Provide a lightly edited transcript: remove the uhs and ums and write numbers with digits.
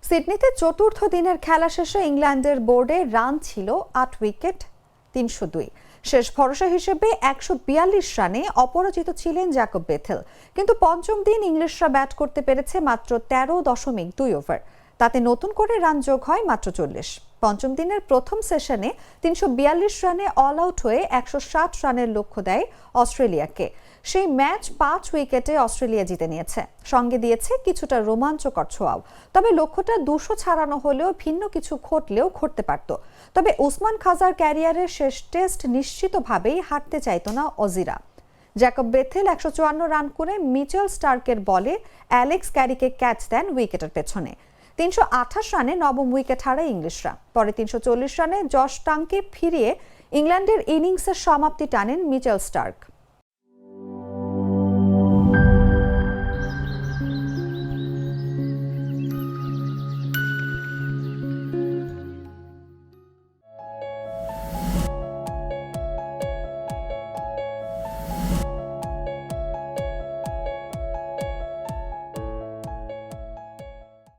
সিডনিতে চতুর্থ দিনের খেলা শেষে ইংল্যান্ডের বোর্ডে রান ছিল ৮ উইকেট ৩০২। শেষ ভরসা হিসেবে ১৪২ রানে অপরাজিত ছিলেন জ্যাকব বেথেল। কিন্তু পঞ্চম দিন ইংলিশরা ব্যাট করতে পেরেছে মাত্র ১৩.২ ওভার। তাতে নতুন করে রান যোগ হয় মাত্র ৪০। পঞ্চম দিনের প্রথম সেশনে ৩৪২ রানে অল আউট হয়ে ১৬০ রানের লক্ষ্য দেয় অস্ট্রেলিয়াকে। সেই ম্যাচ ৫ উইকেটে অস্ট্রেলিয়া জিতে নিয়েছে, সঙ্গে দিয়েছে কিছুটা রোমাঞ্চকর ছোঁয়াও। তবে লক্ষ্যটা ২০০ ছাড়ানো হলেও ভিন্ন কিছু ঘটলেও ঘটতে পারত। তবে উসমান খাজার ক্যারিয়ারের শেষ টেস্ট নিশ্চিতভাবেই হারতে চাইত না অজিরা। জ্যাকব বেথেল ১৫৪ রান করে মিচেল স্টার্কের বলে অ্যালেক্স ক্যারিকে ক্যাচ দেন উইকেটের পেছনে। ৩২৮ রানে নবম উইকেট হারায় ইংলিশরা। পরে ৩৪০ রানে জশ টাংকে ফিরিয়ে ইংল্যান্ডের ইনিংসের সমাপ্তি টানেন মিচেল স্টার্ক।